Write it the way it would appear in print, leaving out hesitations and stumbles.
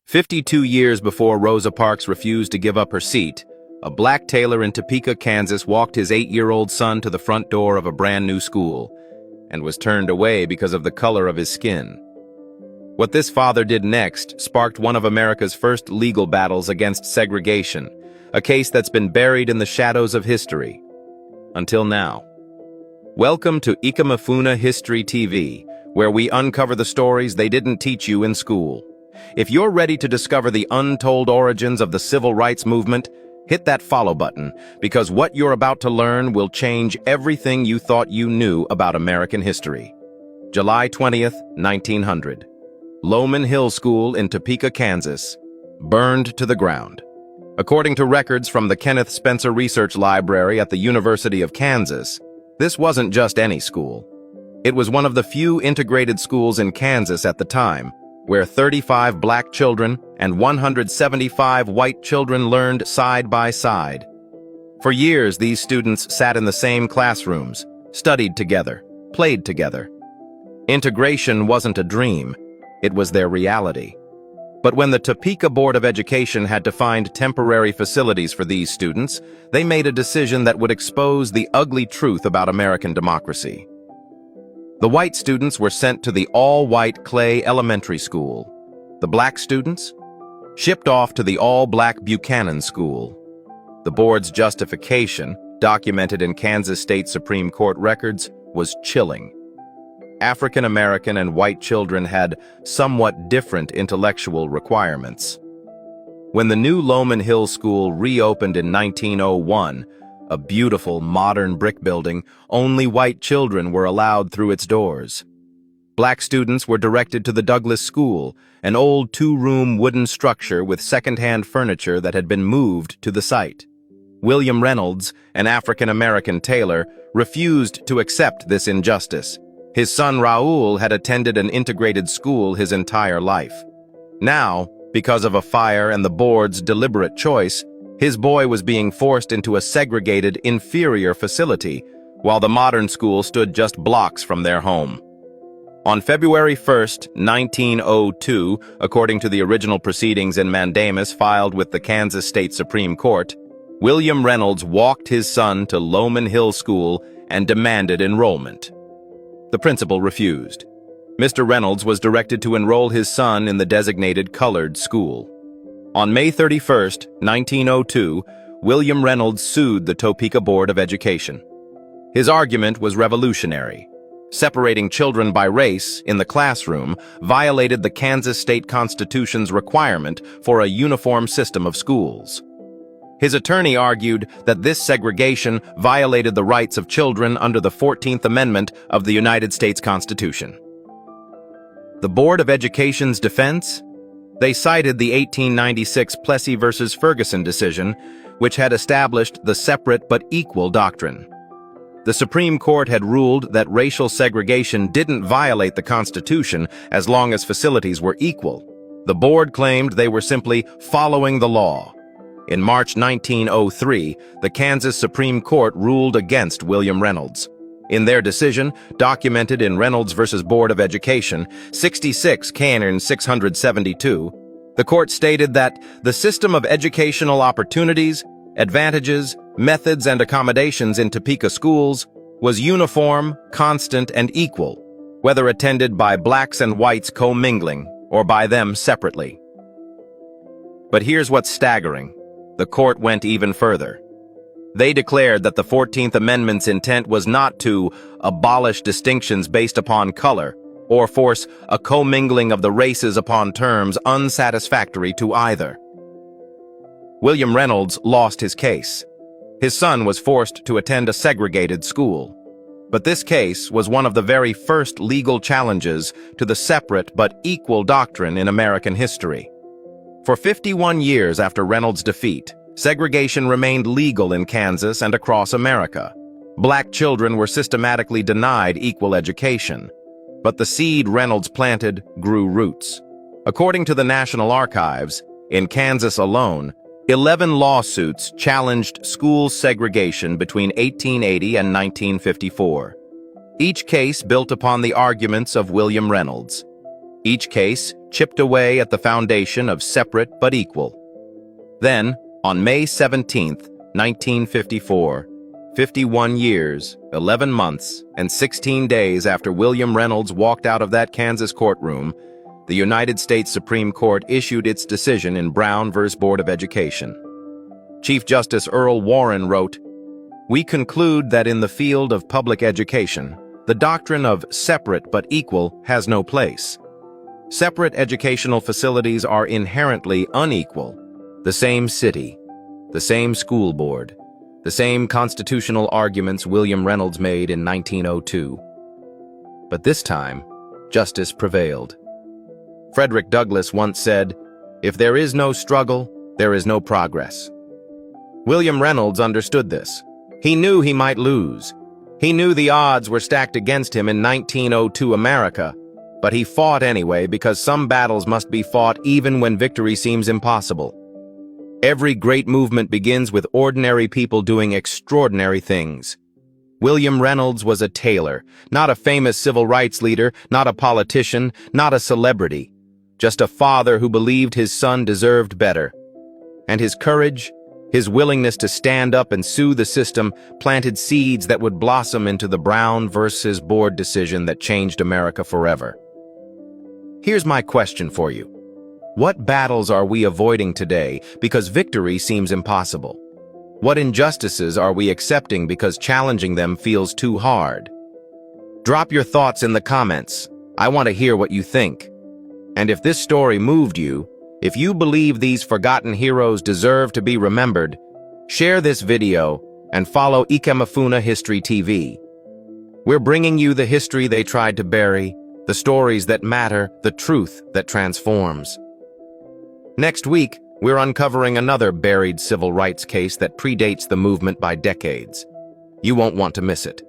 52 years before Rosa Parks refused to give up her seat, a black tailor in Topeka, Kansas walked his 8-year-old son to the front door of a brand new school and was turned away because of the color of his skin. What this father did next sparked one of America's first legal battles against segregation, a case that's been buried in the shadows of history. Until now. Welcome to Ikamafuna History TV, where we uncover the stories they didn't teach you in school. If you're ready to discover the untold origins of the civil rights movement, hit that follow button, because what you're about to learn will change everything you thought you knew about American history. July 20th, 1900. Lowman Hill School in Topeka, Kansas, burned to the ground. According to records from the Kenneth Spencer Research Library at the University of Kansas, this wasn't just any school. It was one of the few integrated schools in Kansas at the time, where 35 black children and 175 white children learned side by side. For years, these students sat in the same classrooms, studied together, played together. Integration wasn't a dream, it was their reality. But when the Topeka Board of Education had to find temporary facilities for these students, they made a decision that would expose the ugly truth about American democracy. The white students were sent to the all-white Clay Elementary School. The black students? Shipped off to the all-black Buchanan School. The board's justification, documented in Kansas State Supreme Court records, was chilling. African American and white children had somewhat different intellectual requirements. When the new Lowman Hill School reopened in 1901, a beautiful, modern brick building, only white children were allowed through its doors. Black students were directed to the Douglas School, an old 2-room wooden structure with second-hand furniture that had been moved to the site. William Reynolds, an African-American tailor, refused to accept this injustice. His son Raoul had attended an integrated school his entire life. Now, because of a fire and the board's deliberate choice, his boy was being forced into a segregated, inferior facility, while the modern school stood just blocks from their home. On February 1st, 1902, according to the original proceedings in mandamus filed with the Kansas State Supreme Court, William Reynolds walked his son to Lowman Hill School and demanded enrollment. The principal refused. Mr. Reynolds was directed to enroll his son in the designated colored school. On May 31st, 1902, William Reynolds sued the Topeka Board of Education. His argument was revolutionary. Separating children by race in the classroom violated the Kansas State Constitution's requirement for a uniform system of schools. His attorney argued that this segregation violated the rights of children under the 14th Amendment of the United States Constitution. The Board of Education's defense? They cited the 1896 Plessy v. Ferguson decision, which had established the separate but equal doctrine. The Supreme Court had ruled that racial segregation didn't violate the Constitution as long as facilities were equal. The board claimed they were simply following the law. In March 1903, the Kansas Supreme Court ruled against William Reynolds. In their decision, documented in Reynolds v. Board of Education, 66 Canon 672, the court stated that the system of educational opportunities, advantages, methods, and accommodations in Topeka schools was uniform, constant, and equal, whether attended by blacks and whites commingling or by them separately. But here's what's staggering. The court went even further. They declared that the 14th Amendment's intent was not to abolish distinctions based upon color or force a commingling of the races upon terms unsatisfactory to either. William Reynolds lost his case. His son was forced to attend a segregated school. But this case was one of the very first legal challenges to the separate but equal doctrine in American history. For 51 years after Reynolds' defeat, segregation remained legal in Kansas and across America. Black children were systematically denied equal education. But the seed Reynolds planted grew roots. According to the National Archives, in Kansas alone, 11 lawsuits challenged school segregation between 1880 and 1954. Each case built upon the arguments of William Reynolds. Each case chipped away at the foundation of separate but equal. Then, on May 17, 1954, 51 years, 11 months, and 16 days after William Reynolds walked out of that Kansas courtroom, the United States Supreme Court issued its decision in Brown v. Board of Education. Chief Justice Earl Warren wrote, "We conclude that in the field of public education, the doctrine of separate but equal has no place. Separate educational facilities are inherently unequal. The same city, the same school board, the same constitutional arguments William Reynolds made in 1902. But this time, justice prevailed. Frederick Douglass once said, "If there is no struggle, there is no progress." William Reynolds understood this. He knew he might lose. He knew the odds were stacked against him in 1902 America, but he fought anyway because some battles must be fought even when victory seems impossible. Every great movement begins with ordinary people doing extraordinary things. William Reynolds was a tailor, not a famous civil rights leader, not a politician, not a celebrity, just a father who believed his son deserved better. And his courage, his willingness to stand up and sue the system, planted seeds that would blossom into the Brown versus Board decision that changed America forever. Here's my question for you. What battles are we avoiding today because victory seems impossible? What injustices are we accepting because challenging them feels too hard? Drop your thoughts in the comments. I want to hear what you think. And if this story moved you, if you believe these forgotten heroes deserve to be remembered, share this video and follow Ikemefuna History TV. We're bringing you the history they tried to bury, the stories that matter, the truth that transforms. Next week, we're uncovering another buried civil rights case that predates the movement by decades. You won't want to miss it.